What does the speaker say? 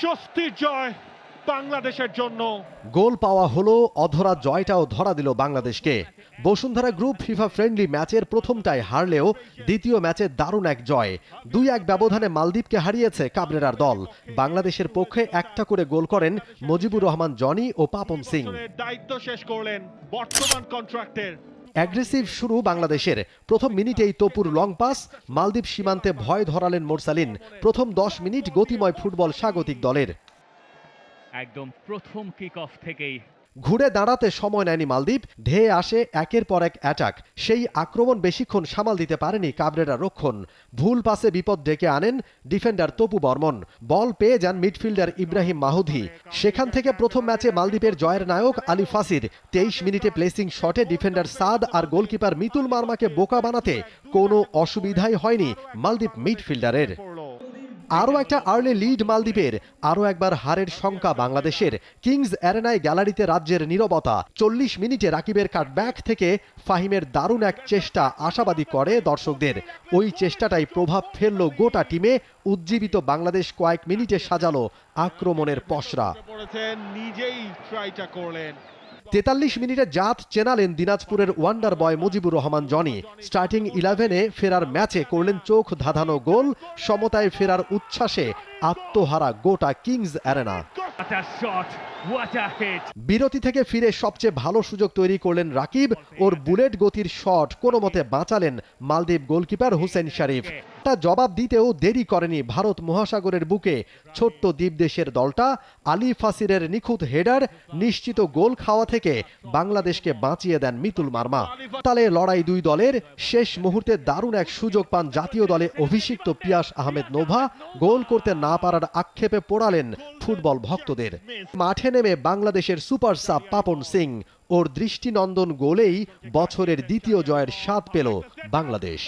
স্বস্তির জয় বাংলাদেশের জন্য। গোল পাওয়া হলো, অধরা জয়টাও ধরা দিল বাংলাদেশকে। বসুন্ধরা গ্রুপ ফিফা ফ্রেন্ডলি ম্যাচের প্রথমটায় হারলেও দ্বিতীয় ম্যাচে দারুণ এক জয়। 2-1 ব্যবধানে মালদ্বীপকে হারিয়েছে কাবরেরার দল। বাংলাদেশের পক্ষে একটা করে গোল করেন মুজিবুর রহমান জনি ও পাপন সিং। দায়িত্ব শেষ করলেন বর্তমান কন্ট্রাক্টের। অ্যাগ্রেসিভ শুরু বাংলাদেশের। প্রথম মিনিটেই তপুর লং পাস, মালদ্বীপ সীমান্তে ভয় ধরালেন মোরসালিন। প্রথম 10 মিনিট গতিময় ফুটবল স্বাগতিক দলের। একদম প্রথম কিক অফ থেকেই ঘুরে দাঁড়াতে সময় নেয়নি মালদ্বীপ। ধেয়ে আসে একের পর এক অ্যাটাক। সেই আক্রমণ বেশিক্ষণ সামাল দিতে পারেনি কাবরেরা রক্ষণ। ভুল পাসে বিপদ ডেকে আনেন ডিফেন্ডার তপু বর্মন। বল পেয়ে যান মিডফিল্ডার ইব্রাহিম মাহুদি। সেখান থেকে প্রথম ম্যাচে মালদ্বীপের জয়ের নায়ক আলী ফাসির 23 মিনিটে প্লেসিং শটে ডিফেন্ডার সাদ আর গোলকিপার মিতুল মার্মাকে বোকা বানাতে কোনো অসুবিধাই হয়নি মালদ্বীপ মিডফিল্ডারের। আরও একটা আর্লি লিড মালদ্বীপের। আরও একবার হারের শঙ্কা বাংলাদেশের। কিংস অ্যারেনায় গ্যালারিতে রাজ্যের নীরবতা। 40 মিনিটে রাকিবের কাটব্যাক থেকে ফাহিমের দারুণ এক চেষ্টা আশাবাদী করে দর্শকদের। ওই চেষ্টাটাই প্রভাব ফেলল গোটা টিমে। উজ্জীবিত বাংলাদেশ কয়েক মিনিটে সাজালো আক্রমণের পসরা। নিজেই ট্রাইটা করলেন। 43 মিনিটে জাত চেনালেন দিনাজপুরের wonder boy Mujibur Rahman Jony. Starting 11-এ ফেরার ম্যাচে করলেন চোখ ধাঁধানো গোল। সমতায় ফেরার উচ্ছ্বাসে আত্মহারা গোটা কিংস অ্যারেনা। বিরতি থেকে ফিরে সবচেয়ে ভালো সুযোগ তৈরি করলেন রাকিব। ওর বুলেট গতির শট কোনো মতে বাঁচালেন মালদ্বীপ গোলকিপার হুসেন শরীফ। তা জবাব দিতেও দেরি করেনি ভারত মহাসাগরের বুকে ছোট্ট দ্বীপদেশের দলটা। আলী ফাসিরের নিখুঁত হেডার নিশ্চিত গোল খাওয়া থেকে বাংলাদেশকে বাঁচিয়ে দেন মিতুল মার্মা। তালে লড়াই দুই দলের। শেষ মুহূর্তে দারুণ এক সুযোগ পান জাতীয় দলে অভিষিক্ত পিয়াস আহমেদ নোভা। গোল করতে না পারার আক্ষেপে পোড়ালেন ফুটবল ভক্তদের। মাঠে নেমে বাংলাদেশের সুপার সাব পাপন সিং। ওর দৃষ্টিনন্দন গোলেই বছরের দ্বিতীয় জয়ের স্বাদ পেল বাংলাদেশ।